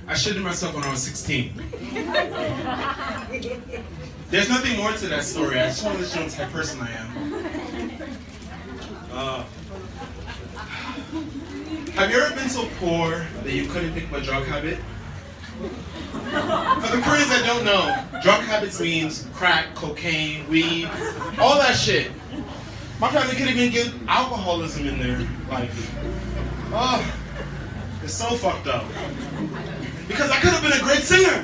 I shitted myself when I was 16. There's nothing more to that story. I just want to let you know the type of person I am. Have you ever been so poor that you couldn't pick up a drug habit? For the Koreans that don't know, drug habits means crack, cocaine, weed, all that shit. My family couldn't even get alcoholism in their life. Oh, it's so fucked up. Because I could have been a great singer.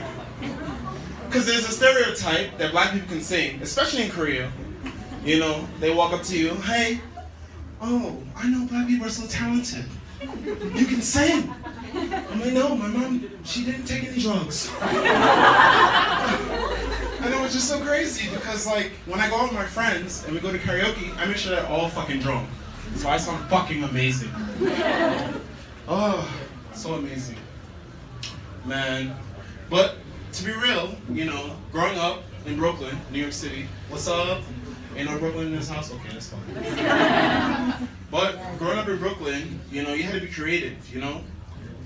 Because there's a stereotype that black people can sing, especially in Korea. You know, they walk up to you, hey, oh, I know black people are so talented. You can sing. I'm like, no, my mom, she didn't take any drugs. And it was just so crazy because, like, when I go out with my friends and we go to karaoke, I make sure they're all fucking drunk. So I sound fucking amazing. Oh, so amazing. Man. But to be real, you know, growing up in Brooklyn, New York City, what's up? Ain't no Brooklyn in this house? Okay, that's fine. But growing up in Brooklyn, you know, you had to be creative, you know?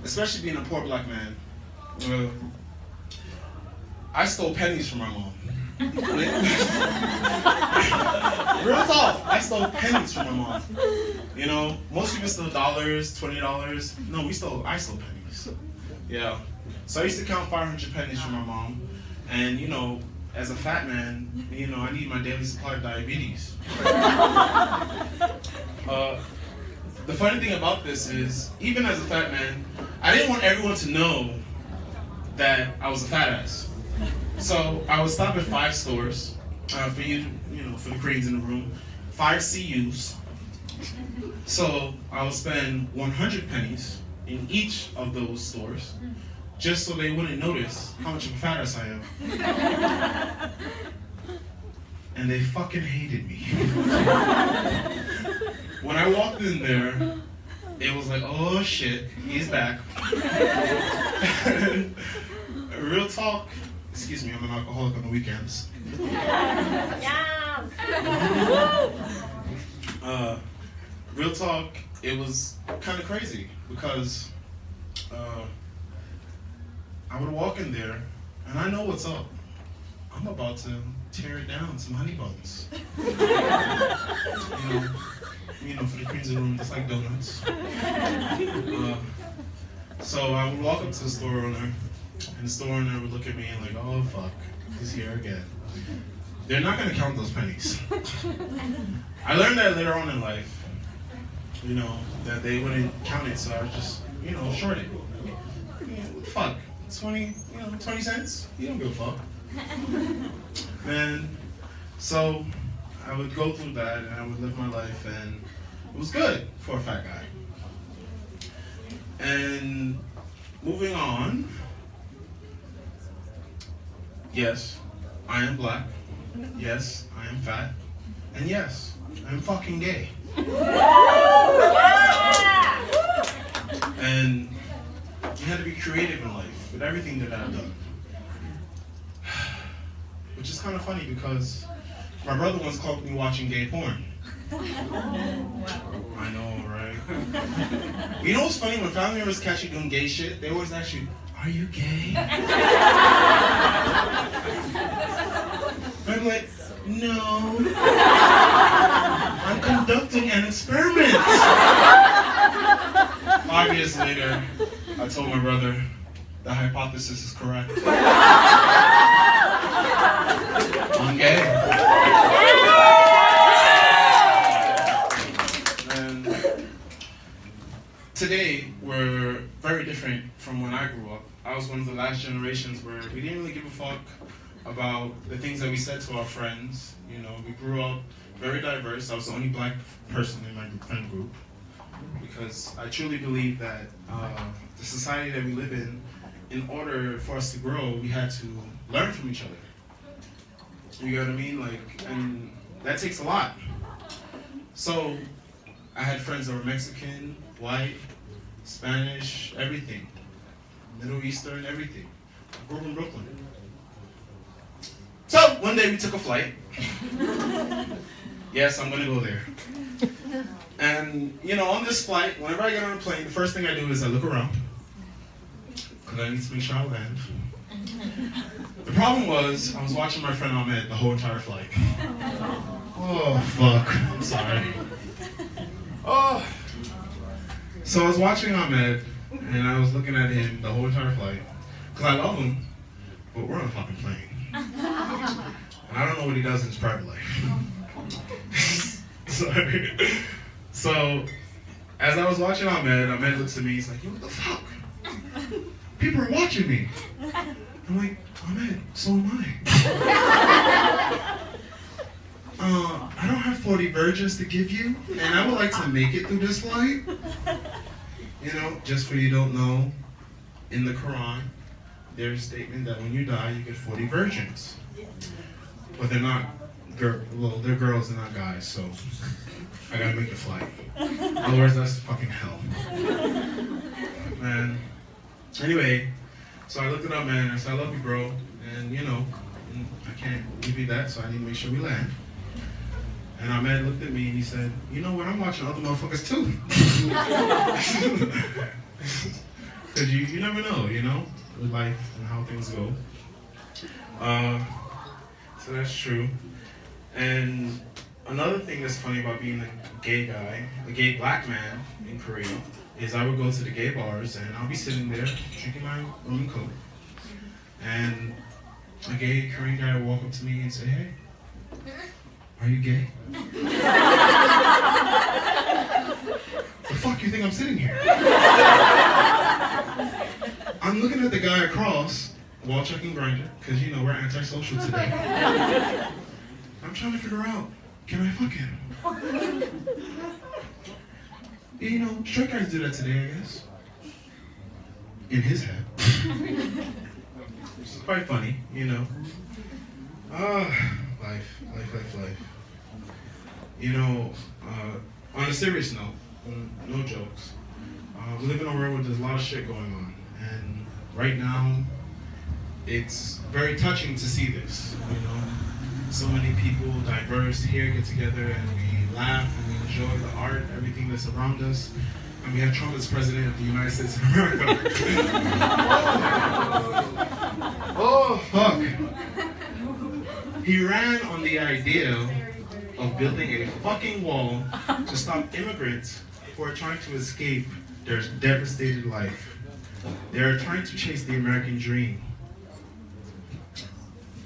Especially being a poor black man. I stole pennies from my mom. Real talk, I stole pennies from my mom. You know, most people stole dollars, $20. No, I stole pennies. Yeah. So I used to count 500 pennies from my mom. And, you know, as a fat man, you know, I need my daily supply of diabetes. The funny thing about this is, even as a fat man, I didn't want everyone to know that I was a fat ass. So I would stop at 5 stores, for you know, for the Koreans in the room, 5 CUs. So I would spend 100 pennies in each of those stores, just so they wouldn't notice how much of a fat ass I am. And they fucking hated me. When I walked in there, it was like, oh shit, he's back. Real talk. Excuse me, I'm an alcoholic on the weekends. Real talk, it was kind of crazy because I would walk in there and I know what's up. I'm about to tear it down, some honey buns. You know, for the Queens in the room, just like donuts. So I would walk up to the store owner, and the store owner would look at me and like, oh fuck, he's here again. They're not gonna count those pennies. I learned that later on in life, you know, that they wouldn't count it, so I would just, you know, short it. What the fuck? 20 cents? You don't give a fuck. Man, so I would go through that and I would live my life and it was good for a fat guy. And moving on, yes, I am black. Yes, I am fat. And yes, I'm fucking gay. And you had to be creative in life with everything that I've done. Which is kind of funny because my brother once caught me watching gay porn. I know, right? You know what's funny? When family members catch you doing gay shit, they always ask you, are you gay? I'm like, no. I'm conducting an experiment. 5 years later, I told my brother, the hypothesis is correct. I'm gay. And today, we're very different from when I grew up. I was one of the last generations where we didn't really give a fuck about the things that we said to our friends. You know, we grew up very diverse. I was the only black person in my friend group because I truly believe that the society that we live in order for us to grow, we had to learn from each other. You know what I mean? Like, and that takes a lot. So, I had friends that were Mexican, white, Spanish, everything. Middle Eastern, everything. I grew up in Brooklyn. So, one day we took a flight. Yes, I'm gonna go there. And, you know, on this flight, whenever I get on a plane, the first thing I do is I look around. because I need to make sure I land. The problem was, I was watching my friend Ahmed the whole entire flight. Oh, fuck. I'm sorry. Oh. So I was watching Ahmed, and I was looking at him the whole entire flight. Because I love him, but we're on a fucking plane. And I don't know what he does in his private life. Sorry. So, as I was watching Ahmed looks at me, he's like, yo, what the fuck? People are watching me. I'm like, Ahmed, so am I. I don't have 40 virgins to give you, and I would like to make it through this flight. You know, just for you don't know, in the Quran, there's a statement that when you die, you get 40 virgins. But they're not, they're girls, they're not guys, so I gotta make the flight. Otherwise, that's fucking hell. Man. Anyway, so I looked it up, man, and I said, I love you, bro. And, you know, I can't give you that, so I need to make sure we land. And Ahmed looked at me and he said, you know what, I'm watching other motherfuckers too. Because you never know, you know, with life and how things go. So that's true. And another thing that's funny about being a gay guy, a gay black man in Korea, is I would go to the gay bars and I'll be sitting there drinking my rum and coke. And a gay Korean guy would walk up to me and say, hey, are you gay? The fuck you think I'm sitting here? I'm looking at the guy across while checking Grindr, because you know we're antisocial today. I'm trying to figure out, can I fuck him? You know, straight guys do that today, I guess. In his head. It's quite funny, you know. Life. You know, on a serious note, no jokes, we live in a world where there's a lot of shit going on. And right now, it's very touching to see this, you know. So many people, diverse, here get together and we laugh and we enjoy the art, everything that's around us. And we have Trump as president of the United States of America. Oh, fuck. He ran on the idea of building a fucking wall to stop immigrants who are trying to escape their devastated life. They are trying to chase the American dream.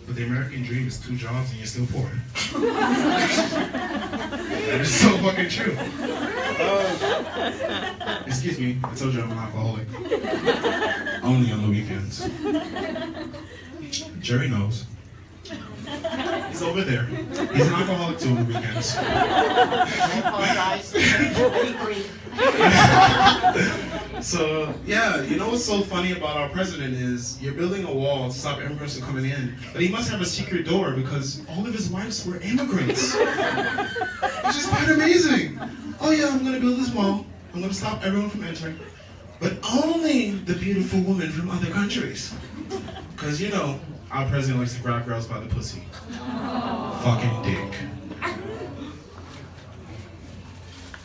But the American dream is 2 jobs and you're still poor. That is so fucking true. Excuse me, I told you I'm an alcoholic. Only on the weekends. Jerry knows. He's over there. He's an alcoholic too on the weekends. I apologize. So, yeah, you know what's so funny about our president is you're building a wall to stop immigrants from coming in, but he must have a secret door because all of his wives were immigrants. Which is quite amazing. Oh yeah, I'm gonna build this wall. I'm gonna stop everyone from entering, but only the beautiful women from other countries. Because, you know, our president likes to grab girls by the pussy. Fucking dick.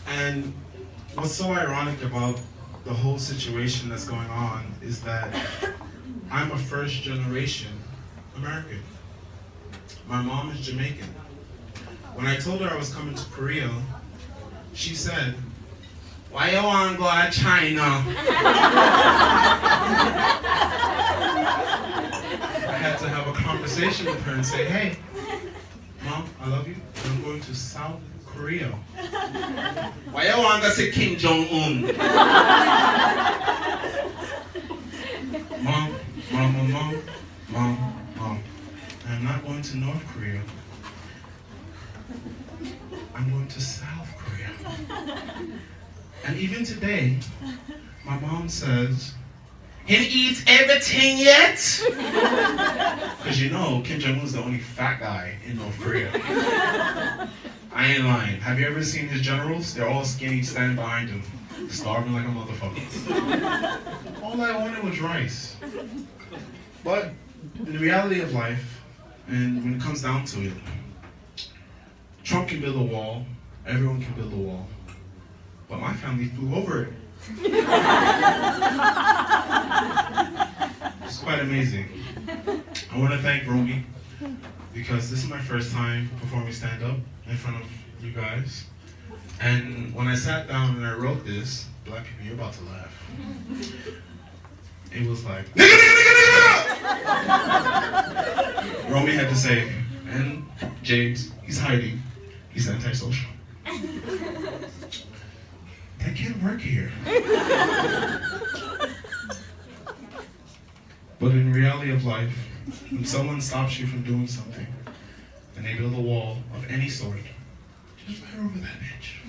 And what's so ironic about the whole situation that's going on is that I'm a first generation American. My mom is Jamaican. When I told her I was coming to Korea, she said, why you wanna go to China? I had to have a conversation with her and say, hey, Mom, I love you, but I'm going to South Korea. Why you want to say Kim Jong-un? Mom. I'm not going to North Korea. I'm going to South Korea. And even today, my mom says, he eats everything yet? Because you know, Kim Jong-un's the only fat guy in North Korea. I ain't lying. Have you ever seen his generals? They're all skinny, standing behind him, starving like a motherfucker. All I wanted was rice. But in the reality of life, and when it comes down to it, Trump can build a wall, everyone can build a wall, but my family flew over it. quite amazing. I want to thank Romy because this is my first time performing stand-up in front of you guys. And when I sat down and I wrote this, black people, you're about to laugh. It was like, nigga, nigga, nigga, nigga! Romy had to say, and James, he's hiding. He's antisocial. That can't work here. But in reality of life, when someone stops you from doing something, and they build a wall of any sort, just fire over that bitch.